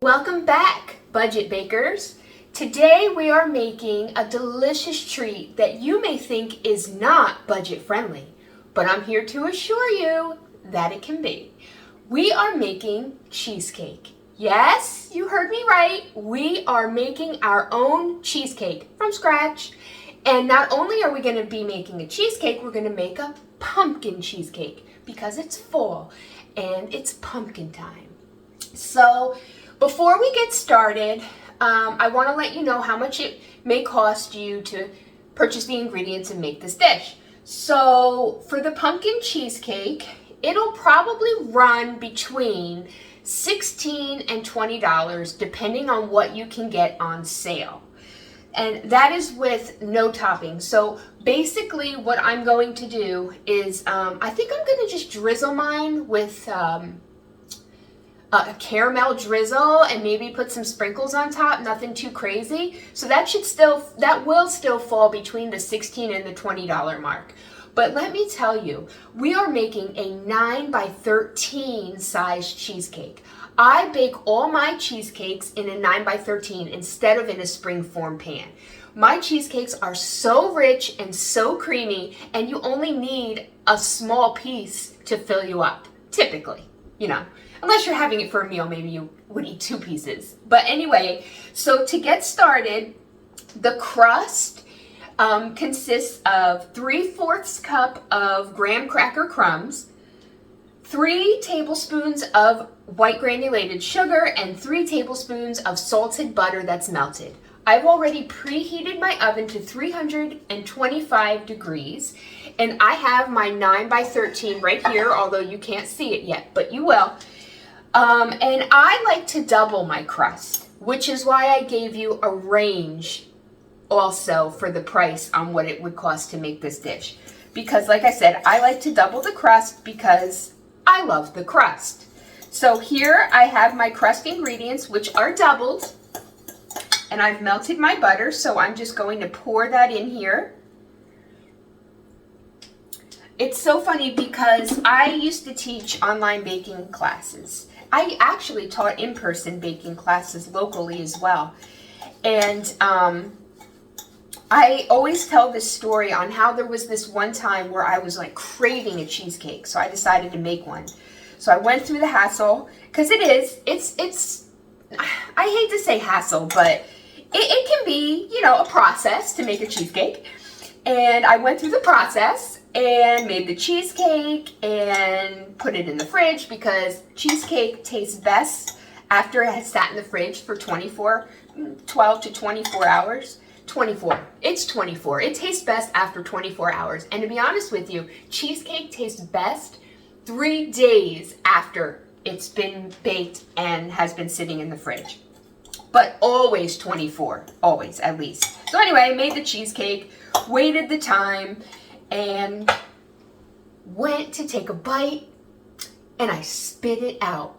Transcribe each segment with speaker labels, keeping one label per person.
Speaker 1: Welcome back, budget bakers. Today we are making a delicious treat that you may think is not budget friendly, but I'm here to assure you that it can be. We are making cheesecake. Yes, you heard me right. We are making our own cheesecake from scratch. And not only are we going to be making a cheesecake, we're going to make a pumpkin cheesecake because it's fall and it's pumpkin time. So before we get started, I want to let you know how much it may cost you to purchase the ingredients and make this dish. So for the pumpkin cheesecake, it'll probably run between $16 and $20 depending on what you can get on sale. And that is with no topping. So basically what I'm going to do is, I think I'm going to just drizzle mine with a caramel drizzle and maybe put some sprinkles on top, nothing too crazy. So that will still fall between the $16 and the $20 mark. But let me tell you, we are making a 9 by 13 size cheesecake. I bake all my cheesecakes in a 9 by 13 instead of in a springform pan. My cheesecakes are so rich and so creamy, and you only need a small piece to fill you up, typically, Unless you're having it for a meal, maybe you would eat 2 pieces. But anyway, so to get started, the crust consists of 3/4 cup of graham cracker crumbs, 3 tablespoons of white granulated sugar, and 3 tablespoons of salted butter that's melted. I've already preheated my oven to 325 degrees, and I have my 9 by 13 right here, although you can't see it yet, but you will. And I like to double my crust, which is why I gave you a range also for the price on what it would cost to make this dish. Because like I said, I like to double the crust because I love the crust. So here I have my crust ingredients, which are doubled, and I've melted my butter, so I'm just going to pour that in here. It's so funny because I used to teach online baking classes. I actually taught in-person baking classes locally as well. And I always tell this story on how there was this one time where I was like craving a cheesecake. So I decided to make one. So I went through the hassle, because it's, I hate to say hassle, but it can be, a process to make a cheesecake. And I went through the process and made the cheesecake and put it in the fridge, because cheesecake tastes best after it has sat in the fridge for 12 to 24 hours. 24. It's 24. It tastes best after 24 hours. And to be honest with you, cheesecake tastes best 3 days after it's been baked and has been sitting in the fridge. But always 24. Always, at least. So anyway, I made the cheesecake, waited the time, and went to take a bite, and I spit it out.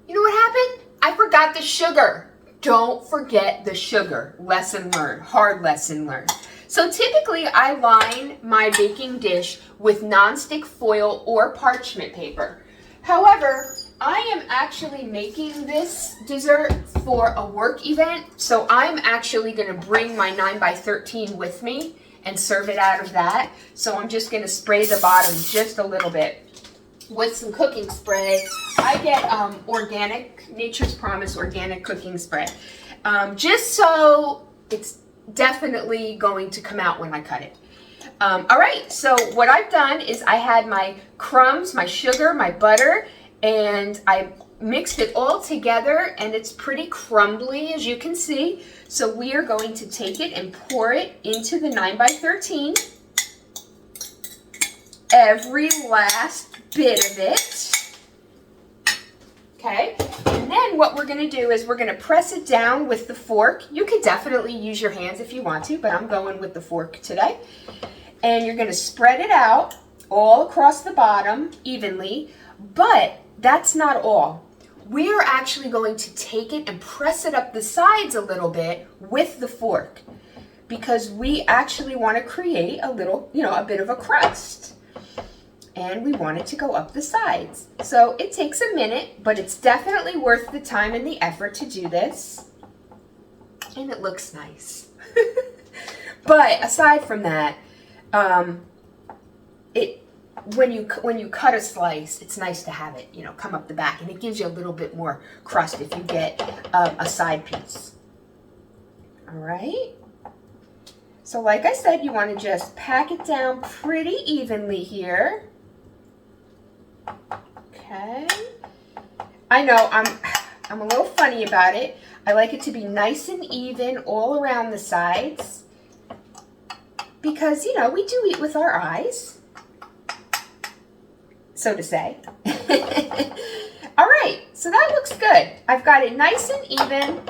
Speaker 1: You know what happened? I forgot the sugar. Don't forget the sugar. Lesson learned. Hard lesson learned. So typically I line my baking dish with nonstick foil or parchment paper. However, I am actually making this dessert for a work event, so I'm actually going to bring my 9 by 13 with me and serve it out of that. So I'm just going to spray the bottom just a little bit with some cooking spray. I get organic, Nature's Promise organic cooking spray, just so it's definitely going to come out when I cut it. All right, so what I've done is I had my crumbs, my sugar, my butter, and I mixed it all together, and it's pretty crumbly, as you can see. So we are going to take it and pour it into the 9 by 13. Every last bit of it. Okay, and then what we're going to do is we're going to press it down with the fork. You could definitely use your hands if you want to, but I'm going with the fork today. And you're going to spread it out all across the bottom evenly, but that's not all. We are actually going to take it and press it up the sides a little bit with the fork, because we actually want to create a little, a bit of a crust. and we want it to go up the sides. So it takes a minute, but it's definitely worth the time and the effort to do this. And it looks nice. But aside from that, when you cut a slice, it's nice to have it, you know, come up the back, and it gives you a little bit more crust if you get a side piece. All right. So like I said, you want to just pack it down pretty evenly here. Okay. I know I'm a little funny about it. I like it to be nice and even all around the sides because, you know, we do eat with our eyes, so to say. All right, so that looks good. I've got it nice and even.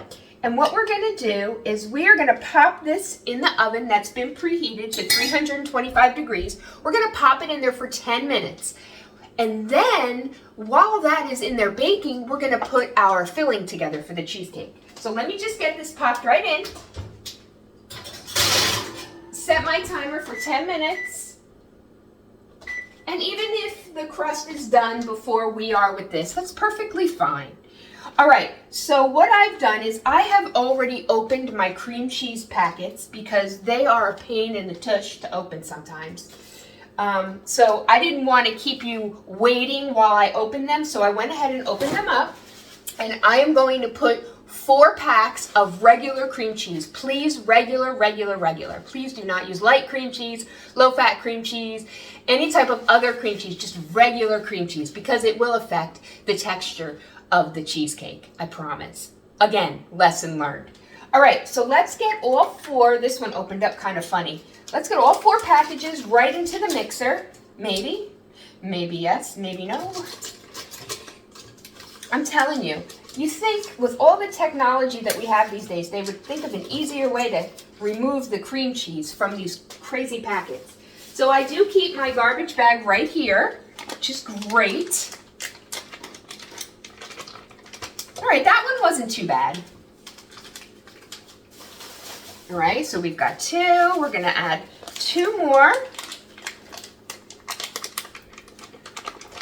Speaker 1: And what we're going to do is we are going to pop this in the oven that's been preheated to 325 degrees. We're going to pop it in there for 10 minutes. And then while that is in there baking, we're going to put our filling together for the cheesecake. So let me just get this popped right in. Set my timer for 10 minutes. And even if the crust is done before we are with this, that's perfectly fine. All right, so what I've done is I have already opened my cream cheese packets because they are a pain in the tush to open sometimes. So I didn't want to keep you waiting while I opened them, so I went ahead and opened them up. And I am going to put 4 packs of regular cream cheese. Please, regular. Please do not use light cream cheese, low-fat cream cheese, any type of other cream cheese, just regular cream cheese, because it will affect the texture of the cheesecake, I promise. Again, lesson learned. All right, so let's get all 4. This one opened up kind of funny. Let's get all 4 packages right into the mixer. Maybe yes, maybe no. I'm telling you, you think with all the technology that we have these days, they would think of an easier way to remove the cream cheese from these crazy packets. So I do keep my garbage bag right here, which is great. All right, that one wasn't too bad. All right, so we've got 2. We're gonna add 2 more.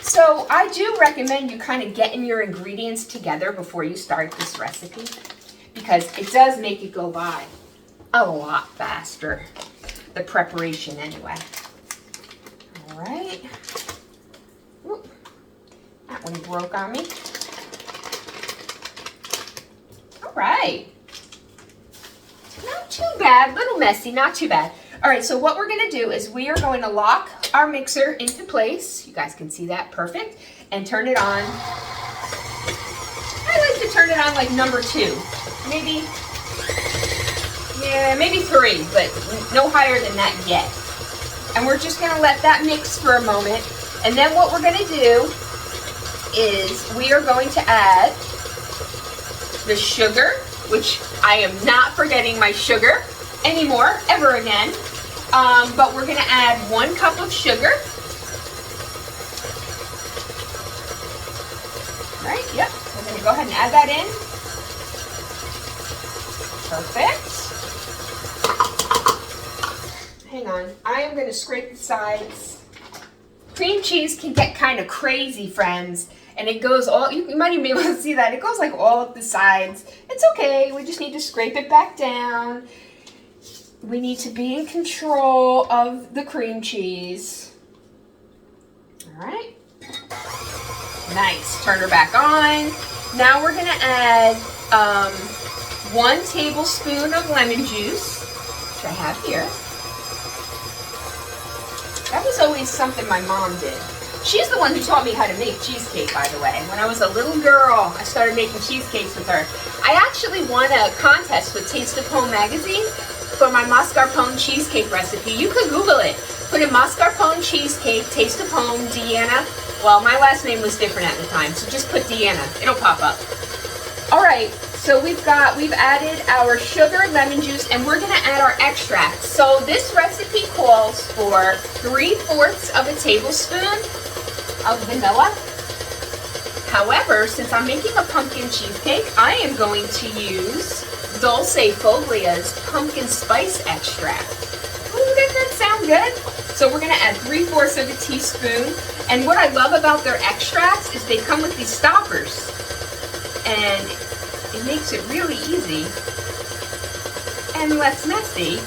Speaker 1: So I do recommend you kind of getting your ingredients together before you start this recipe because it does make it go by a lot faster, the preparation anyway. All right. Ooh, that one broke on me. All right. Not too bad, little messy, not too bad. All right, so what we're gonna do is we are going to lock our mixer into place. You guys can see that, perfect. And turn it on. I like to turn it on like number 2. Maybe 3, but no higher than that yet. And we're just gonna let that mix for a moment. And then what we're gonna do is we are going to add the sugar, which I am not forgetting my sugar anymore, ever again. But we're gonna add 1 cup of sugar. All right, yep, we're gonna go ahead and add that in. Perfect. Hang on, I am gonna scrape the sides. Cream cheese can get kind of crazy, friends. And it goes all, you might even be able to see that, it goes like all up the sides. It's okay, we just need to scrape it back down. We need to be in control of the cream cheese. All right. Nice, turn her back on. Now we're gonna add 1 tablespoon of lemon juice, which I have here. That was always something my mom did. She's the one who taught me how to make cheesecake, by the way. When I was a little girl, I started making cheesecakes with her. I actually won a contest with Taste of Home magazine for my mascarpone cheesecake recipe. You could Google it. Put in mascarpone cheesecake, Taste of Home, Deanna. Well, my last name was different at the time, so just put Deanna. It'll pop up. All right, so we've added our sugar, lemon juice, and we're gonna add our extract. So this recipe calls for 3/4 of a tablespoon of vanilla. However, since I'm making a pumpkin cheesecake, I am going to use Dulce Foglia's pumpkin spice extract. Ooh, doesn't that sound sound good? So we're gonna add 3/4 of a teaspoon. And what I love about their extracts is they come with these stoppers. And it makes it really easy and less messy.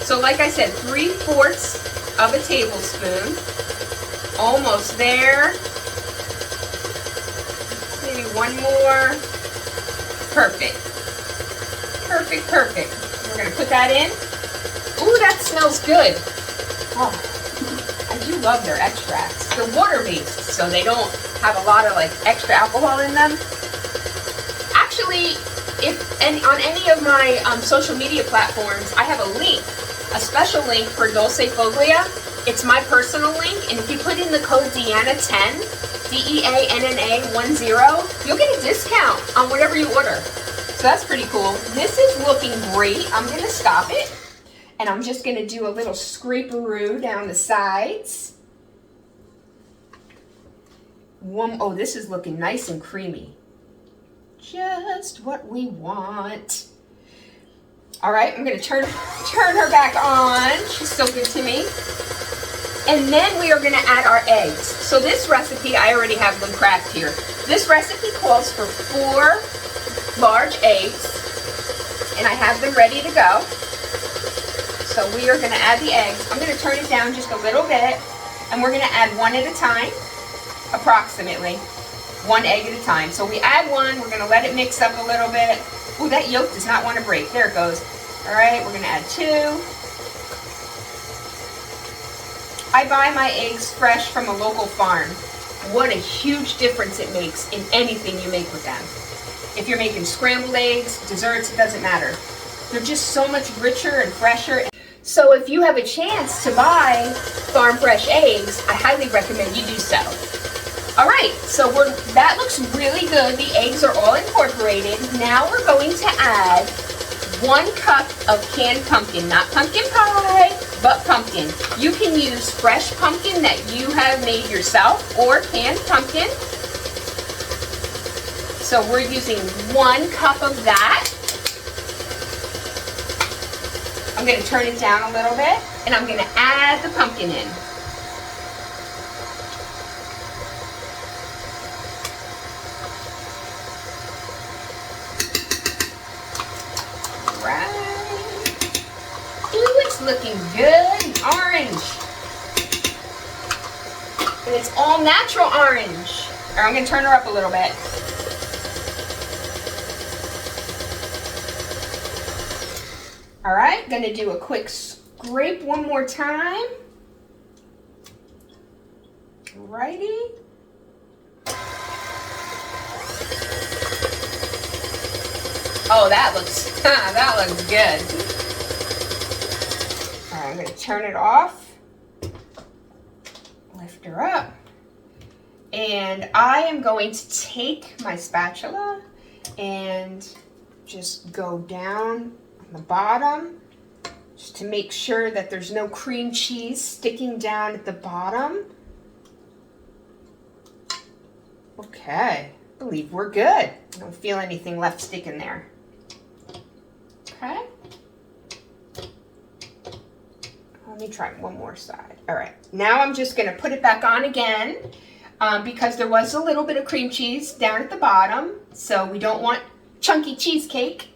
Speaker 1: So like I said, 3/4 of a tablespoon. Almost there. Maybe one more. Perfect. Perfect, perfect. We're gonna put that in. Ooh, that smells good. Oh, I do love their extracts. They're water-based, so they don't have a lot of like extra alcohol in them. Actually, on any of my social media platforms, I have a link, a special link for Dulce Foglia. It's my personal link, and if you put in the code Deanna10, DEANNA10, you'll get a discount on whatever you order. So that's pretty cool. This is looking great. I'm gonna stop it, and I'm just gonna do a little scraperoo down the sides. Oh, this is looking nice and creamy. Just what we want. All right, I'm gonna turn her back on. She's so good to me. And then we are gonna add our eggs. So this recipe, I already have them cracked here. This recipe calls for 4 large eggs, and I have them ready to go. So we are gonna add the eggs. I'm gonna turn it down just a little bit, and we're gonna add one at a time, approximately. 1 egg at a time. So we add one, we're gonna let it mix up a little bit. Ooh, that yolk does not want to break. There it goes. All right, we're gonna add 2. I buy my eggs fresh from a local farm. What a huge difference it makes in anything you make with them. If you're making scrambled eggs, desserts, it doesn't matter. They're just so much richer and fresher. So if you have a chance to buy farm fresh eggs, I highly recommend you do so. All right, so that looks really good. The eggs are all incorporated. Now we're going to add 1 cup of canned pumpkin, not pumpkin pie, but pumpkin. You can use fresh pumpkin that you have made yourself or canned pumpkin. So we're using 1 cup of that. I'm going to turn it down a little bit, and I'm going to add the pumpkin in. Looking good and orange. And it's all natural orange. All right, I'm going to turn her up a little bit. All right, going to do a quick scrape one more time. Righty. Oh, that looks good. I'm going to turn it off, lift her up, and I am going to take my spatula and just go down on the bottom just to make sure that there's no cream cheese sticking down at the bottom. Okay, I believe we're good. I don't feel anything left sticking there. Okay. Let me try one more side. All right, now I'm just gonna put it back on again because there was a little bit of cream cheese down at the bottom, so we don't want chunky cheesecake.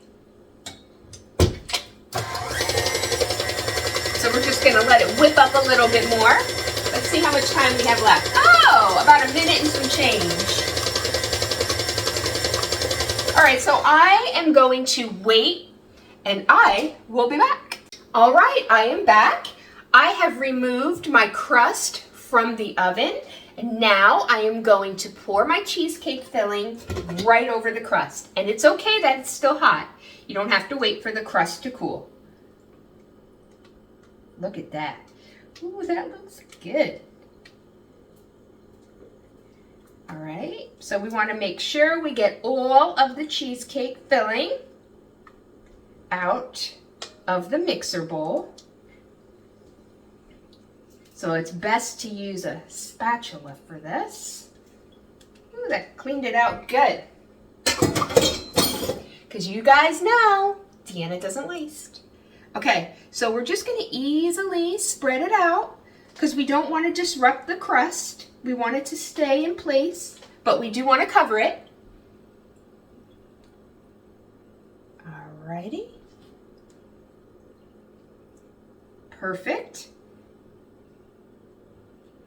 Speaker 1: So we're just gonna let it whip up a little bit more. Let's see how much time we have left. Oh, about a minute and some change. All right, so I am going to wait, and I will be back. All right, I am back. I have removed my crust from the oven, and now I am going to pour my cheesecake filling right over the crust. And it's okay that it's still hot. You don't have to wait for the crust to cool. Look at that. Ooh, that looks good. All right, so we want to make sure we get all of the cheesecake filling out of the mixer bowl. So it's best to use a spatula for this. Ooh, that cleaned it out good. Because you guys know, Deanna doesn't waste. Okay, so we're just going to easily spread it out because we don't want to disrupt the crust. We want it to stay in place, but we do want to cover it. Alrighty. Perfect.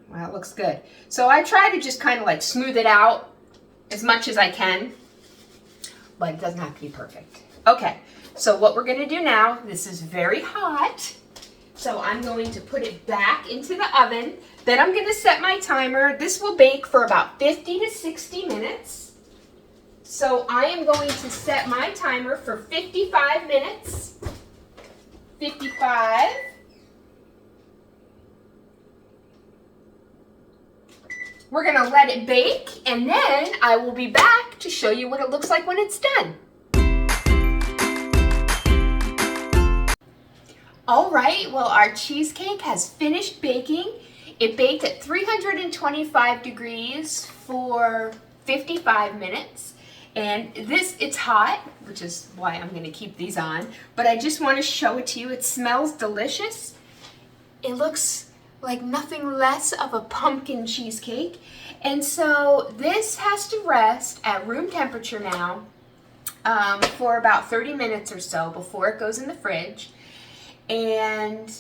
Speaker 1: Well, it looks good. So I try to just kind of like smooth it out as much as I can, but it doesn't have to be perfect. Okay, so what we're gonna do now, this is very hot, so I'm going to put it back into the oven. Then I'm gonna set my timer. This will bake for about 50 to 60 minutes. So I am going to set my timer for 55 minutes. 55. We're gonna let it bake, and then I will be back to show you what it looks like when it's done. All right, well, our cheesecake has finished baking. It baked at 325 degrees for 55 minutes. And it's hot, which is why I'm gonna keep these on, but I just wanna show it to you. It smells delicious. It looks like nothing less of a pumpkin cheesecake. And so this has to rest at room temperature now for about 30 minutes or so before it goes in the fridge. And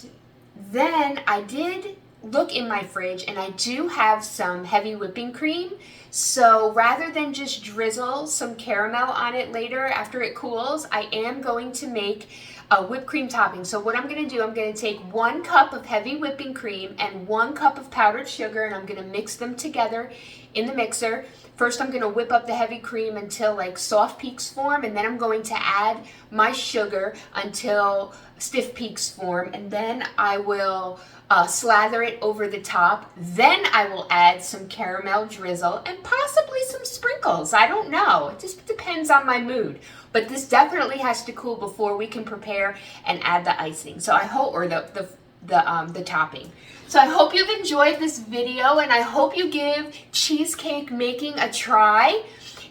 Speaker 1: then I did look in my fridge and I do have some heavy whipping cream. So rather than just drizzle some caramel on it later after it cools, I am going to make a whipped cream topping. So what I'm going to do, I'm going to take 1 cup of heavy whipping cream and 1 cup of powdered sugar, and I'm going to mix them together in the mixer. First, I'm going to whip up the heavy cream until like soft peaks form, and then I'm going to add my sugar until stiff peaks form, and then I will slather it over the top. Then I will add some caramel drizzle and possibly some sprinkles. I don't know. It just depends on my mood. But this definitely has to cool before we can prepare and add the icing. So I hope, or the topping. So I hope you've enjoyed this video, and I hope you give cheesecake making a try.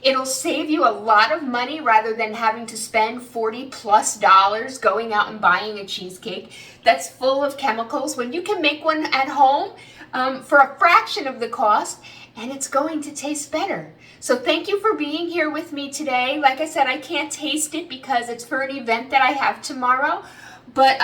Speaker 1: It'll save you a lot of money rather than having to spend $40+ going out and buying a cheesecake that's full of chemicals when you can make one at home for a fraction of the cost, and it's going to taste better. So thank you for being here with me today. Like I said, I can't taste it because it's for an event that I have tomorrow. But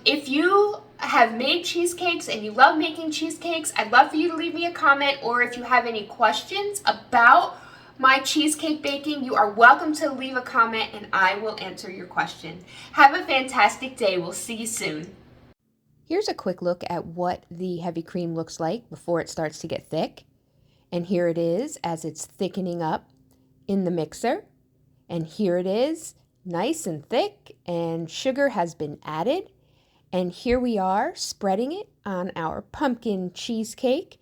Speaker 1: if you have made cheesecakes and you love making cheesecakes, I'd love for you to leave me a comment, or if you have any questions about my cheesecake baking, you are welcome to leave a comment and I will answer your question. Have a fantastic day. We'll see you soon. Here's a quick look at what the heavy cream looks like before it starts to get thick. And here it is as it's thickening up in the mixer. And here it is, nice and thick, and sugar has been added. And here we are spreading it on our pumpkin cheesecake.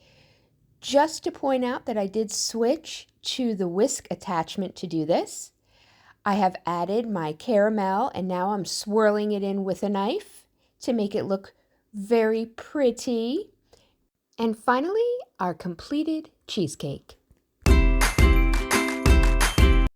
Speaker 1: Just to point out that I did switch to the whisk attachment to do this. I have added my caramel, and now I'm swirling it in with a knife to make it look very pretty. And finally, our completed cheesecake.